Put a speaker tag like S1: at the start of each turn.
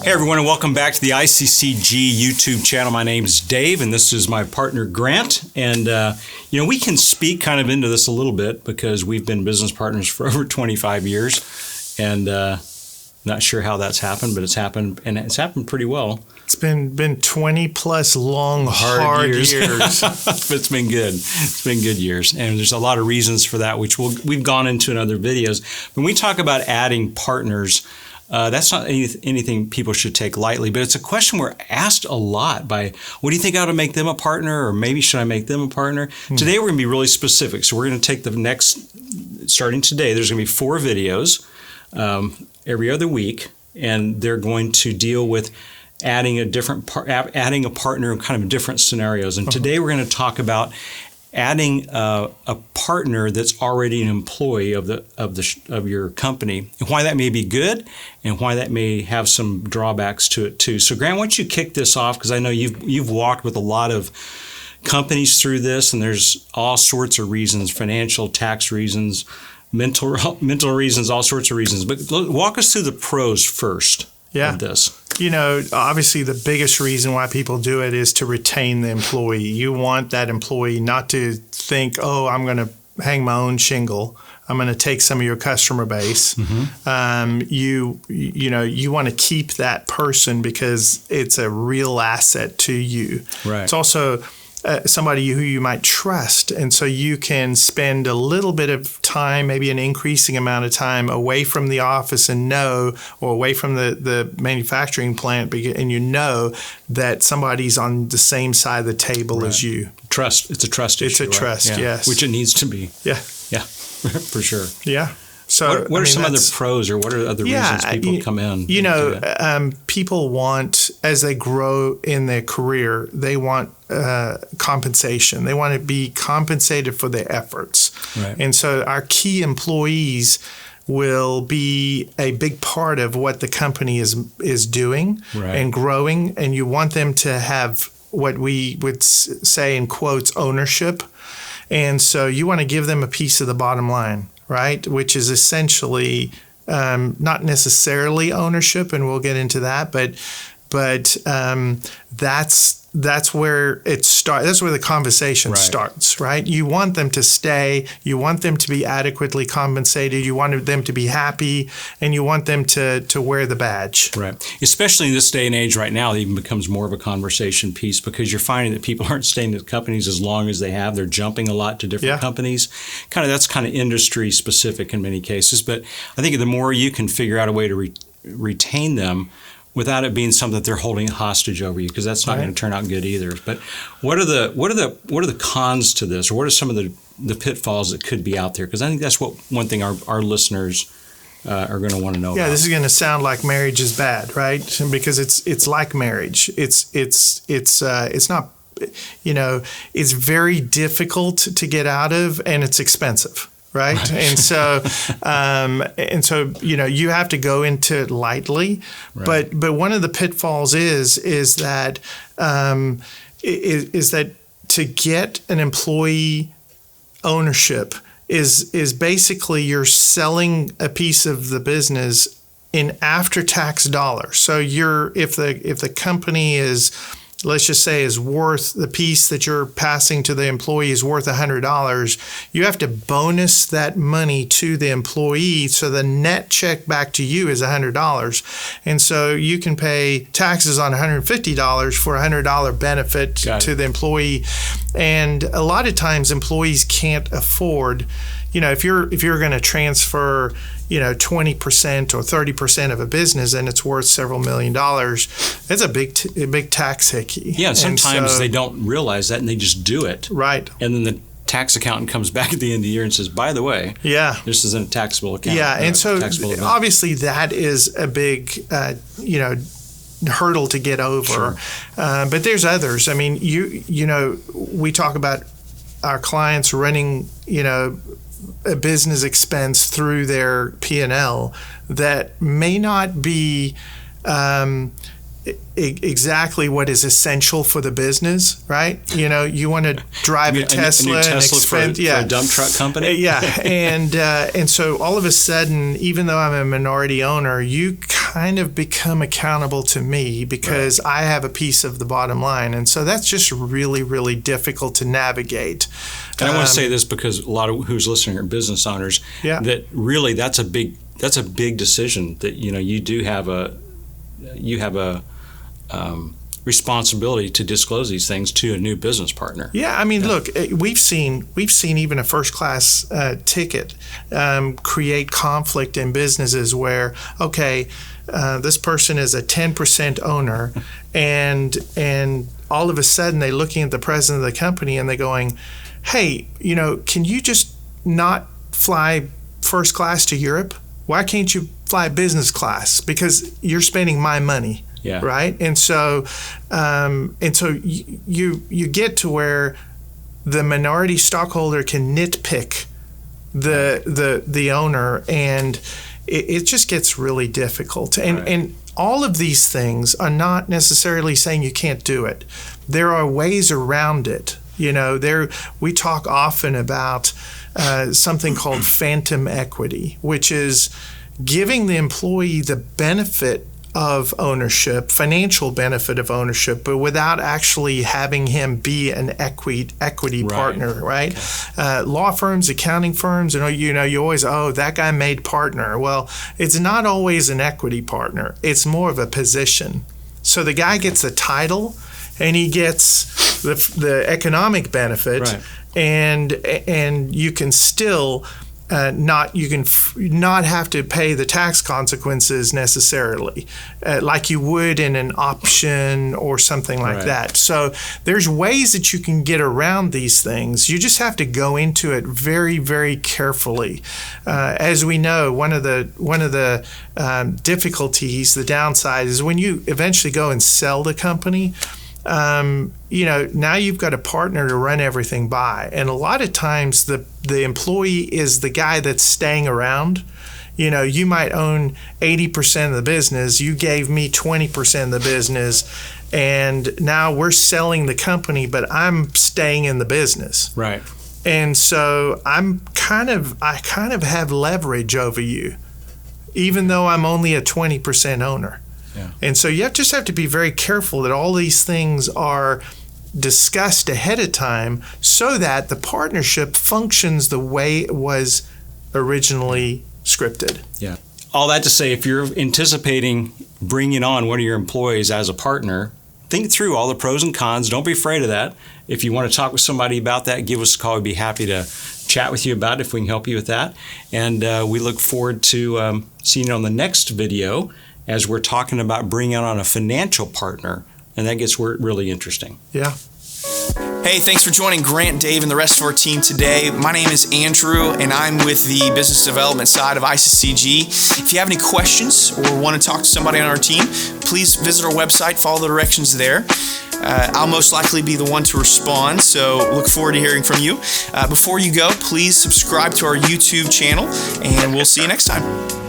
S1: Hey everyone, and welcome back to the ICCG YouTube channel. My name is Dave, and this is my partner Grant. And we can speak kind of into this a little bit because we've been business partners for over 25 years, and not sure how that's happened, but it's happened, and it's happened pretty well.
S2: It's been 20 plus long, hard years.
S1: But it's been good. It's been good years, and there's a lot of reasons for that, which we've gone into in other videos. When we talk about adding partners, that's not anything people should take lightly, but it's a question we're asked a lot by, what do you think I ought to make them a partner, or maybe should I make them a partner? Today we're going to be really specific. So we're going to take the next, starting today, there's going to be 4 videos every other week, and they're going to deal with adding a partner in kind of different scenarios. And today we're going to talk about adding a partner that's already an employee of your company, and why that may be good, and why that may have some drawbacks to it too. So, Grant, why don't you kick this off? Because I know you've walked with a lot of companies through this, and there's all sorts of reasons: financial, tax reasons, mental reasons, all sorts of reasons. But walk us through the pros first of this.
S2: Obviously the biggest reason why people do it is to retain the employee. You want that employee not to think, oh, I'm going to hang my own shingle. I'm going to take some of your customer base. Mm-hmm. You want to keep that person because it's a real asset to you. Right. It's also somebody who you might trust, and so you can spend a little bit of time, maybe an increasing amount of time, away from the office or away from the manufacturing plant, and you know that somebody's on the same side of the table as you.
S1: Trust. It's a trust issue.
S2: It's a trust, yes.
S1: Which it needs to be.
S2: Yeah.
S1: Yeah, for sure.
S2: Yeah. So
S1: what are some other pros, or what are other reasons people come in?
S2: People want, as they grow in their career, they want compensation. They want to be compensated for their efforts. Right. And so our key employees will be a big part of what the company is doing and growing. And you want them to have what we would say in quotes, ownership. And so you want to give them a piece of the bottom line, right? Which is essentially not necessarily ownership, and we'll get into that, but that's where it starts. That's where the conversation starts, right? You want them to stay. You want them to be adequately compensated. You want them to be happy, and you want them to wear the badge. Right.
S1: Especially in this day and age right now, it even becomes more of a conversation piece, because you're finding that people aren't staying at companies as long as they have. They're jumping a lot to different companies. That's kind of industry specific in many cases. But I think the more you can figure out a way to retain them, without it being something that they're holding hostage over you, because that's not going to turn out good either. But what are the cons to this, or what are some of the pitfalls that could be out there? Because I think that's one thing our listeners are going to want to know.
S2: Yeah,
S1: about.
S2: This is going to sound like marriage is bad, right? Because it's like marriage. It's not. It's very difficult to get out of, and it's expensive. Right. And so you have to go into it lightly, but one of the pitfalls is that to get an employee ownership is basically you're selling a piece of the business in after-tax dollars. So if the company is, let's just say, is worth, the piece that you're passing to the employee is worth $100, you have to bonus that money to the employee, so the net check back to you is $100. And so you can pay taxes on $150 for a $100 benefit to the employee. And a lot of times employees can't afford, if you're going to transfer 20% or 30% of a business and it's worth several $1 million, that's a big tax hickey.
S1: Yeah, and sometimes they don't realize that and they just do it.
S2: Right.
S1: And then the tax accountant comes back at the end of the year and says, by the way, this isn't a taxable account.
S2: Yeah, and so obviously that is a big, hurdle to get over. Sure. But there's others. I mean, we talk about our clients running, a business expense through their P&L that may not be exactly what is essential for the business, right? You want to drive a Tesla,
S1: a new Tesla
S2: and
S1: for a dump truck company.
S2: Yeah, and so all of a sudden, even though I'm a minority owner, you kind of become accountable to me because I have a piece of the bottom line, and so that's just really, really difficult to navigate.
S1: And I want to say this because a lot of who's listening are business owners.
S2: Yeah.
S1: That really that's a big decision that you do have a responsibility to disclose these things to a new business partner.
S2: Yeah, I mean, look, we've seen even a first class ticket create conflict in businesses where, okay, this person is a 10% owner, and all of a sudden they're looking at the president of the company and they're going, hey, can you just not fly first class to Europe? Why can't you fly business class? Because you're spending my money.
S1: Yeah.
S2: Right. And so you get to where the minority stockholder can nitpick the owner, and it just gets really difficult. And all of these things are not necessarily saying you can't do it. There are ways around it. We talk often about something called phantom equity, which is giving the employee the benefit of ownership, financial benefit of ownership, but without actually having him be an equity partner, right? Okay. Law firms, accounting firms, you always, that guy made partner. Well, it's not always an equity partner. It's more of a position. So the guy gets a title and he gets the economic benefit, right. and you can still not have to pay the tax consequences necessarily, like you would in an option or something like that. So there's ways that you can get around these things. You just have to go into it very, very carefully. As we know, one of the difficulties, the downside, is when you eventually go and sell the company. Now you've got a partner to run everything by. And a lot of times the employee is the guy that's staying around. You might own 80% of the business. You gave me 20% of the business. And now we're selling the company, but I'm staying in the business.
S1: Right.
S2: And so I kind of have leverage over you, even though I'm only a 20% owner. Yeah. And so you just have to be very careful that all these things are discussed ahead of time so that the partnership functions the way it was originally scripted.
S1: Yeah. All that to say, if you're anticipating bringing on one of your employees as a partner, think through all the pros and cons. Don't be afraid of that. If you want to talk with somebody about that, give us a call. We'd be happy to chat with you about it if we can help you with that. And we look forward to seeing you on the next video as we're talking about bringing on a financial partner, and that gets really interesting.
S2: Yeah.
S3: Hey, thanks for joining Grant, Dave, and the rest of our team today. My name is Andrew, and I'm with the business development side of ICCG. If you have any questions or want to talk to somebody on our team, please visit our website, follow the directions there. I'll most likely be the one to respond, so look forward to hearing from you. Before you go, please subscribe to our YouTube channel, and we'll see you next time.